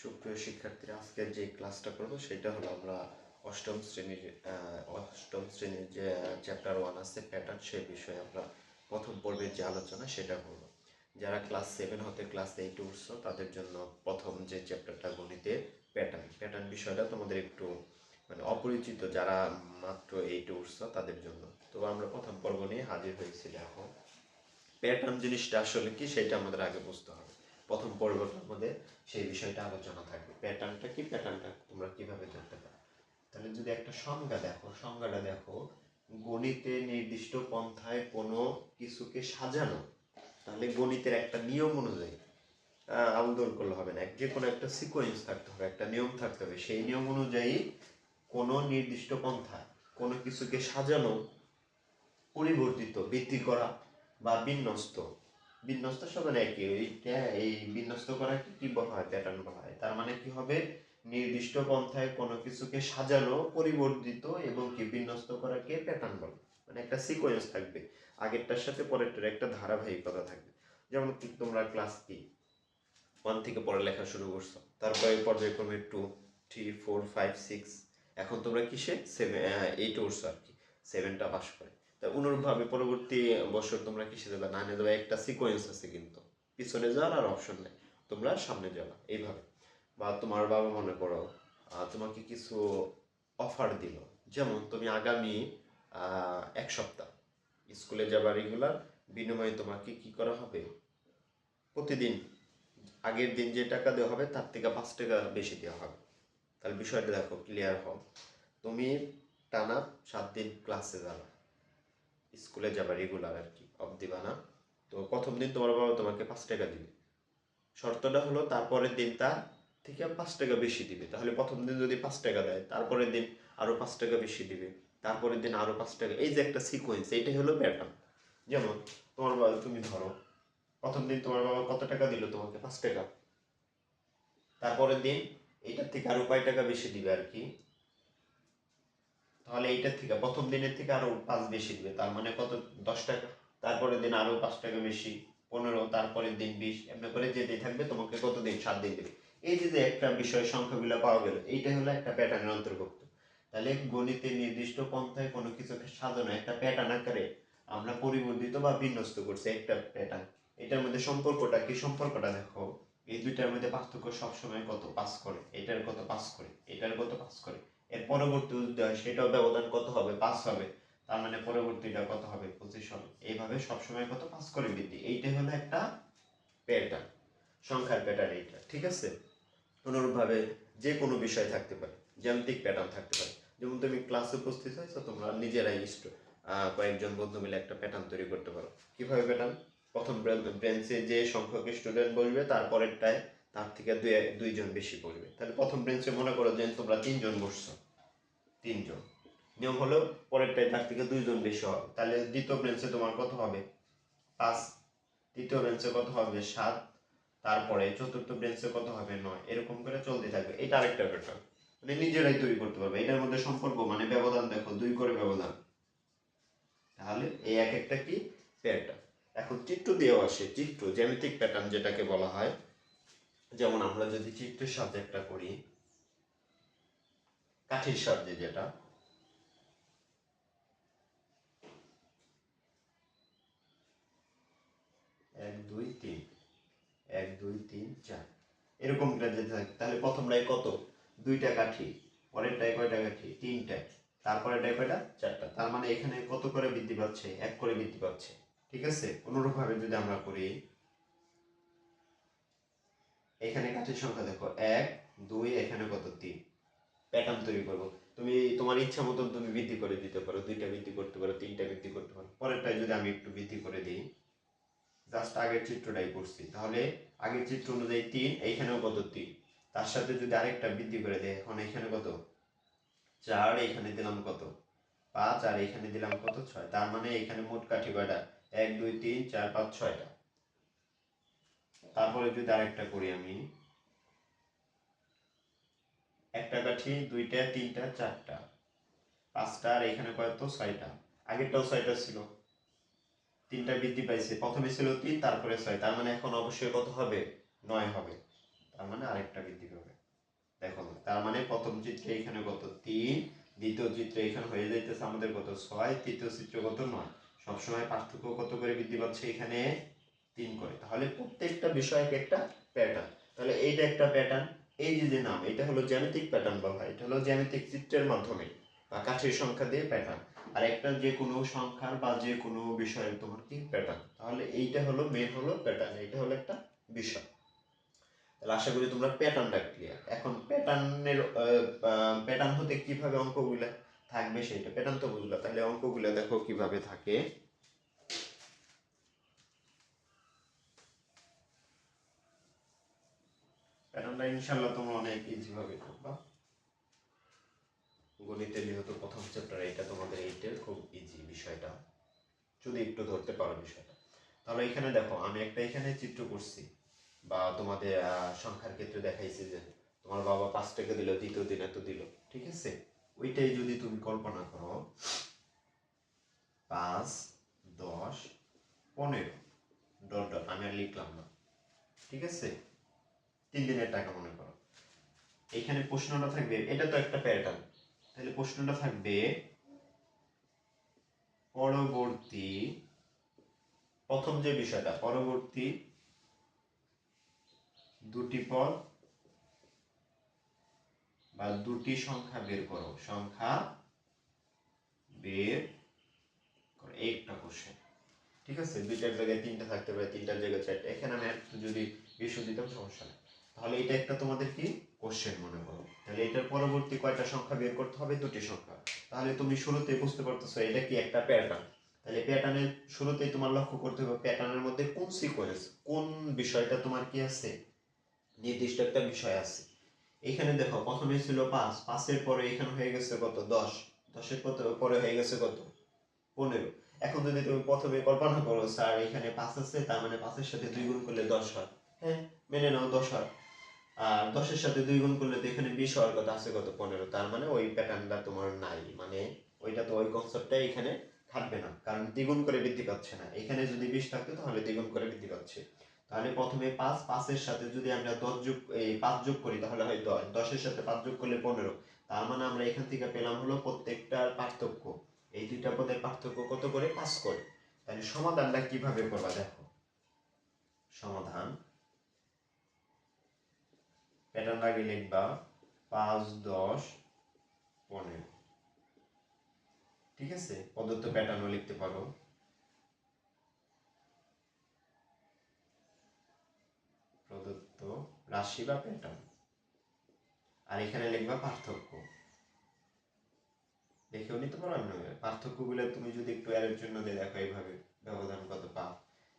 সুপ্রিয় শিক্ষার্থীরা, আজকের যে ক্লাসটা করব সেটা হলো আমরা অষ্টম শ্রেণীর যে চ্যাপ্টার 1 আছে প্যাটার্ন, সেই বিষয়ে আমরা প্রথম পর্বের যে আলোচনা সেটা করব। যারা ক্লাস 7 হতে ক্লাস 8 উঠছো তাদের জন্য প্রথম যে চ্যাপ্টারটা গণিতের প্যাটার্ন বিষয়টা তোমাদের একটু অপরিচিত, যারা মাত্র 8 উঠছো তাদের জন্য। তো আমরা প্রথম পর্ব নিয়ে হাজির হয়েছি। এখন প্যাটার্ন জিনিসটা আসলে কি সেটা আমাদের আগে বুঝতে হবে। প্রথম পর্বটার মধ্যে সেই বিষয়টা আলোচনা থাকবে। প্যাটার্নটা কি, প্যাটার্নটা তোমরা কিভাবে ধরতে পারো। তাহলে যদি একটা সংজ্ঞাটা দেখো, গণিতে নির্দিষ্ট পন্থায় কোনো কিছুকে সাজানো। তাহলে গণিতের একটা নিয়ম অনুযায়ী আন্দোলন করলে হবে না, যে কোনো একটা সিকোয়েন্স থাকতে হবে, একটা নিয়ম থাকতে হবে। সেই নিয়ম অনুযায়ী কোনো নির্দিষ্ট পন্থায় কোনো কিছুকে সাজানো, পরিবর্তিত, বৃদ্ধি করা বা বিন্যস্ত সমান একই। এই বিন্যস্ত করা কি বলা হয়? প্যাটার্ন বলা হয়। তার মানে কি হবে? নির্দিষ্ট পন্থায় কোনো কিছুকে সাজানো, পরিবর্তিত এবং কি বিন্যস্ত করাকে প্যাটার্ন বলে। মানে একটা সিকোয়েন্স থাকবে, আগেরটার সাথে পরেরটার একটা ধারাবাহিকতা থাকবে। যেমন তোমরা ক্লাস 1 থেকে পড়ালেখা শুরু করছো, তারপরে পর্যায়ক্রমে 2, 3, 4, 5, 6, এখন তোমরা কিসে 8 উঠছো আর কি, 7টা পাস করে। তা অনুরূপভাবে পরবর্তী বছর তোমরা কিসে যাবে, 9-এ যাবে। একটা সিকোয়েন্স আছে, কিন্তু পিছনে যাওয়ার আর অপশন নেই, তোমরা সামনে যাবা এইভাবে। বা তোমার বাবা মনে করো তোমাকে কিছু অফার দিল, যেমন তুমি আগামী 1 সপ্তাহ স্কুলে যাবা রেগুলার, বিনিময়ে তোমাকে কি করা হবে, প্রতিদিন আগের দিন যে টাকা দেওয়া হবে তার থেকে 5 টাকা বেশি দেওয়া হবে। তাহলে বিষয়টা দেখো, ক্লিয়ার হও। তুমি টানা 7 দিন ক্লাসে যাবা, স্কুলে যাবা রেগুলার আর কি, অফ দিবা না। তো প্রথম দিন তোমার বাবা তোমাকে 5 টাকা দিবে, শর্তটা হলো তারপরের দিন তার থেকে 5 টাকা বেশি দিবে। তাহলে প্রথম দিন যদি 5 টাকা দেয়, তারপরের দিন আরো 5 টাকা বেশি দিবে, তারপরের দিন আরো 5 টাকা। এই যে একটা সিকোয়েন্স, এইটাই হলো প্যাটার্ন। যেমন তোমার বাবা, তুমি ধরো প্রথম দিন তোমার বাবা কত টাকা দিল তোমাকে, 5 টাকা। তারপরের দিন এইটার থেকে আরো কয় টাকা বেশি দিবে আর কি, তাহলে এইটার থেকে প্রথম দিনের থেকে আরো 5 বেশি দিবে, তার মানে কত, 10 টাকা। তারপরের দিন আরো 5 টাকা বেশি, 15, তারপরের দিন 20, এমনি করে যেতেই থাকবে। তোমাকে কত দিন, 7 দিন দেবে। এই যে একটা বিষয় সংখ্যাগুলো পাওয়া গেল, এইটাই হলো একটা প্যাটার্নের অন্তর্ভুক্ত। তাহলে গণিতে নির্দিষ্ট পন্থায় কোনো কিছুকে সাজানো একটা প্যাটার্ন আকারে আমরা পরিবর্তিত বা বিন্যস্ত করছি একটা প্যাটার্ন। এটার মধ্যে সম্পর্কটা কি, সম্পর্কটা দেখো, এই দুইটার মধ্যে পার্থক্য সবসময় কত, 5 করে। এটার কত, 5 করে। এটার কত, 5 করে। এর পরবর্তী যদি হয় সেটাও ব্যবধান কত হবে, 5 হবে। তার মানে পরবর্তীটা কত হবে, 25 হবে। এইভাবে সবসময় কত, 5 করে বৃদ্ধি। এইটাই হলো একটা প্যাটার্ন, সংখ্যার প্যাটার্ন এইটা, ঠিক আছে। অনুরূপভাবে যে কোনো বিষয় থাকতে পারে, জ্যামিতিক প্যাটার্ন থাকতে পারে। যেমন তুমি ক্লাসে উপস্থিত হয়েছো, তোমরা নিজেরাই কয়েকজন বন্ধু মিলে একটা প্যাটার্ন তৈরি করতে পারো। কিভাবে প্যাটার্ন? প্রথম বেঞ্চে যে সংখ্যক স্টুডেন্ট বসবে, তারপরেরটায় তার থেকে দুইজন বেশি বসবে। তাহলে প্রথম বেঞ্চে মনে করো যে তোমরা 3 জন বসছো, 3 জন। নিয়ম হলো পরেরটায় তার থেকে 2 জন বেশি হবে। তাহলে দ্বিতীয় বেঞ্চে তোমার কত হবে, 5। তৃতীয় বেঞ্চে কত হবে, 7। তারপরে চতুর্থ বেঞ্চে কত হবে, 9। এরকম করে চলতে থাকবে। এটা আরেকটা প্যাটার্ন, মানে নিজেরাই তৈরি করতে পারবে। এটার মধ্যে সম্পর্ক মানে ব্যবধান দেখো, 2 করে ব্যবধান। তাহলে এই এক একটা কি, প্যাটার্ন। এখন চিত্র দিয়েও আসে, চিত্র জ্যামিতিক প্যাটার্ন যেটাকে বলা হয়। যেমন আমরা যদি চিত্রের সাথে একটা করি, কাঠির সাহায্যে, যেটা 1, 2, 3, 1, 2, 3, 4 এরকম করে যেতে থাকে। তাহলে প্রথমটায় কত, 2টা কাঠি। পরেরটায় কয়টা কাঠি, 3টা। তারপরেরটায় কয়টা, 4টা। তার মানে এখানে কত করে বৃদ্ধি পাচ্ছে, 1 করে বৃদ্ধি পাচ্ছে, ঠিক আছে। অনুরূপভাবে যদি আমরা করি, এখানে কাঠির সংখ্যা দেখো 1, 2, এখানে কত, 3। প্যাটার্ন তৈরি করবো। তুমি তোমার ইচ্ছা মতন তুমি বৃদ্ধি করে দিতে পারো, 2টা বৃদ্ধি করতে পারো, 3টা বৃদ্ধি করতে পারো। পরেরটায় যদি আমি একটু বৃদ্ধি করে দিই, জাস্ট আগের চিত্রটাই করছি, তাহলে আগের চিত্র অনুযায়ী 3, এইখানেও কত, 3। তার সাথে যদি আরেকটা বৃদ্ধি করে দেয়, এখন এখানে কত, 4, এখানে দিলাম কত, 5, আর এখানে দিলাম কত, 6। তার মানে এখানে মোট কাঠি কয়টা, 1, 2, 3, 4, 5, 6টা। তারপরে যদি আরেকটা করি আমি, একটা কাঠি, 2টা, 3টা, 4টা, 5টা, আর এখানে কত, 6টা। আগেরটাও 6টা ছিল, 3টা বৃদ্ধি পাইছে। প্রথমে ছিল 3, তারপরে 6। তার মানে এখন অবশ্যই কত হবে, 9 হবে। তার মানে আরেকটা বৃদ্ধি পাবে। দেখো তার মানে প্রথম চিত্রে এখানে কত 3, দ্বিতীয় চিত্রে এখানে হয়ে যাইতেছে আমাদের কত 6, তৃতীয় চিত্রে কত 9। সবসময় পার্থক্য কত করে বৃদ্ধি পাচ্ছে এখানে 3 করে। তাহলে প্রত্যেকটা বিষয় একটা প্যাটার্ন। তাহলে এইটা একটা প্যাটার্ন। এই যে নাম এটা হলো জ্যামিতিক প্যাটার্ন বলা হয়। এটা হলো জ্যামিতিক চিত্রের মাধ্যমে বা কাঠের সংখ্যা দিয়ে প্যাটার্ন। আর একটা যে কোনো সংখ্যার বা যে কোনো বিষয়ের তোমার কি প্যাটার্ন। তাহলে এইটা হলো মেন হলো প্যাটার্ন, এটা হলো একটা বিষয়। তাহলে আশা করি তোমরা প্যাটার্নটা ক্লিয়ার। এখন প্যাটার্নের প্যাটার্ন হতে কিভাবে অঙ্কগুলা থাকবে সেটা প্যাটার্ন তো বুঝলা, তাহলে অঙ্কগুলা দেখো কিভাবে থাকে। প্যাটার্নটা ইনশাআল্লাহ তোমরা অনেক ইজি ভাবে করবা। গণিতের যেহেতু প্রথম চ্যাপ্টার, এটা তোমাদের এইটার খুব ইজি বিষয়টা, যদি একটু ধরতে পারো বিষয়টা। তাহলে এখানে দেখো আমি একটা এখানে চিত্র করছি, বা তোমাদের সংখ্যার ক্ষেত্রে দেখাইছি যে তোমার বাবা 5 টাকা দিল, দ্বিতীয় দিন এত দিল, ঠিক আছে। ওইটাই যদি তুমি কল্পনা করো 5, 10, 15 ডট ডট, আমি আর লিখলাম না, ঠিক আছে। 3 দিনের টাকা মনে করো। এখানে প্রশ্নটা থাকবে, এটা তো একটা প্যাটার্ন, তাহলে প্রশ্নটা থাকবে পরবর্তী, প্রথম যে বিষয়টা পরবর্তী দুটি পদ বা দুটি সংখ্যা বের করো, সংখ্যা বের করো, এই একটা কোশ্চেন, ঠিক আছে। দুইটার জায়গায় তিনটা থাকতে পারে, তিনটার জায়গায় চারটা, এখানে আমি একটু যদি বিশ্ব দিতাম সমস্যা নেই। তাহলে এটা একটা তোমাদের কি কোশ্চেন মনে করো। তাহলে এটার পরবর্তী কয়টা সংখ্যা বের করতে হবে? দুটি সংখ্যা। তাহলে তুমি শুরুতেই বুঝতে পারতেছো এটা কি একটা প্যাটার্ন। তাহলে প্যাটার্নের শুরুতেই তোমার লক্ষ্য করতে হবে প্যাটার্নের মধ্যে কোন সিকোয়েন্স, কোন বিষয়টা তোমার কি আছে, নির্দিষ্ট একটা বিষয় আছে। এখানে দেখো প্রথমে ছিল 5, 5-এর পরে এখানে হয়ে গেছে কত 10, 10-এর পরে হয়ে গেছে কত 15। এখন যদি তুমি প্রথমে কল্পনা করো স্যার এখানে 5 আছে, তার মানে 5-এর সাথে 2 গুণ করলে 10 হয়। হ্যাঁ, মেনে নাও 10 হয়। আর 10-এর সাথে 2 গুণ করলে তো এখানে 20 হওয়ার কথা, আছে কত 15। তার মানে ওই প্যাটার্নটা তোমার নাই, মানে ওইটা তো ওই কনসেপ্টটা এখানে খাটবে না, কারণ দ্বিগুণ করে বৃদ্ধি পাচ্ছে না। এখানে যদি 20 থাকতো তাহলে দ্বিগুণ করে বৃদ্ধি পাচ্ছে। তাহলে প্রথমে 5, 5-এর সাথে যদি আমরা 10 যোগ 5 যোগ করি তাহলে হয় 10, 10-এর সাথে 5 যোগ করলে 15। তার মানে আমরা এখান থেকে পেলাম হলো প্রত্যেকটার পার্থক্য, এই দুইটা পদের পার্থক্য কত করে? 5 করে। তাহলে সমাধানটা কিভাবে করবা দেখো। সমাধান প্যাটার্ন আগে লিখবা 5, 10, 15, ঠিক আছে। প্রদত্ত প্যাটার্নও লিখতে পারো, প্রদত্ত রাশি বা প্যাটার্ন। আর এখানে লিখবা পার্থক্য, দেখেও নিতে পারো। আমি পার্থক্যগুলো তুমি যদি একটু এর জন্য দিয়ে দেখো এইভাবে ব্যবধান কত পা,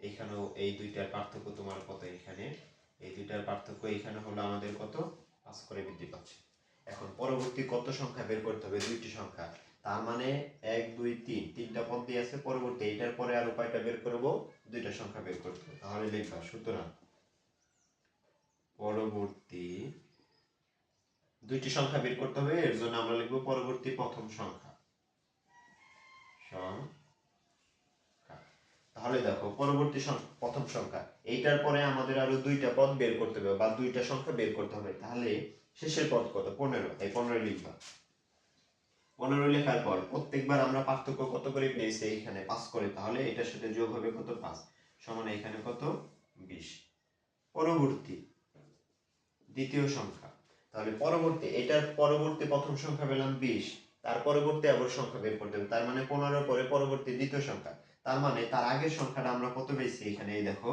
এখানেও এই দুইটার পার্থক্য তোমার কত, এখানে এই দুইটার পার্থক্য এখানে হলো আমাদের কত 5 করে বৃদ্ধি পাচ্ছে। এখন পরবর্তী কত সংখ্যা বের করতে হবে? দুইটি সংখ্যা। তার মানে 1, 2, 3, তিনটা পদ দিয়ে আছে। পরবর্তী এটার পরে আর উপায়টা বের করব, দুইটা সংখ্যা বের করতে হবে। তাহলে লিখবা সুতরাং পরবর্তী দুইটি সংখ্যা বের করতে হবে, এর জন্য আমরা লিখব পরবর্তী প্রথম সংখ্যা। তাহলে দেখো পরবর্তী প্রথম সংখ্যা, এইটার পরে আমাদের আরো দুইটা পদ বের করতে হবে বা দুইটা সংখ্যা বের করতে হবে। তাহলে শেষের পদ কত? 15। এই 15 লিখবা। 15 লেখার পর প্রত্যেকবার আমরা পার্থক্য কত করে পেয়েছি? এখানে 5 করে। তাহলে এটার সাথে যোগ হবে কত? 5 সমান এখানে কত? 20। পরবর্তী দ্বিতীয় সংখ্যা, তাহলে পরবর্তী এটার পরবর্তী প্রথম সংখ্যা পেলাম 20, তার পরবর্তী আবার সংখ্যা বের করতে হবে। তার মানে 15 পরে পরবর্তী দ্বিতীয় সংখ্যা, তার মানে তার আগের সংখ্যাটা আমরা কত পেয়েছি? এখানে এই দেখো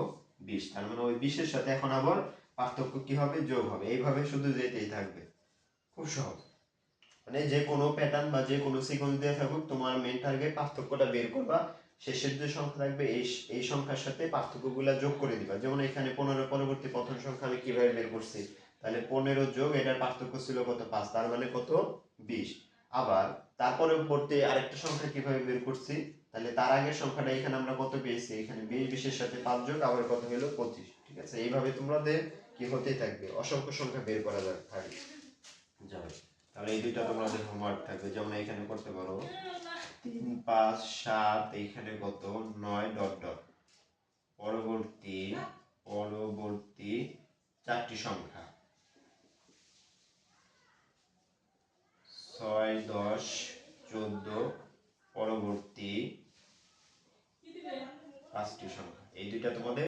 20। তার মানে ওই 20-এর সাথে এখন আবার পার্থক্য কি হবে? যোগ হবে। এইভাবে শুধু যেতেই থাকবে, খুব সহজ। মানে যে কোনো প্যাটার্ন বা যে কোনো সিকোয়েন্স দিয়ে থাকুক, তোমার মেইন টার্গেট পার্থক্যটা বের করবা। শেষের যে সংখ্যা থাকবে এই সংখ্যার সাথে পার্থক্যগুলো যোগ করে দিবা। যেমন এখানে 15 পরবর্তী প্রথম সংখ্যা আমি কিভাবে বের করছি? তাহলে 15 যোগ এটার পার্থক্য ছিল কত? 5, তার মানে কত? 20। আবার তারপরে পরবর্তী আরেকটা সংখ্যা কিভাবে বের করছি? তাহলে তার আগের সংখ্যাটা এখানে আমরা কত পেয়েছি? এখানে 20, 20-এর সাথে 5 যোগ আবার কত হলো? 25, ঠিক আছে। এইভাবে তোমাদের কি হতেই থাকবে, অসংখ্য সংখ্যা বের করা থাকবে যাবে। তাহলে এই দুইটা তোমাদের হোমওয়ার্ক থাকবে। যেমন এখানে করতে পারো 3, 5, 7, এইখানে কত 9 ডট ডট, পরবর্তী পরবর্তী চারটি সংখ্যা 10 14 পরবর্তী 5টি সংখ্যা এই দুইটা তোমাদের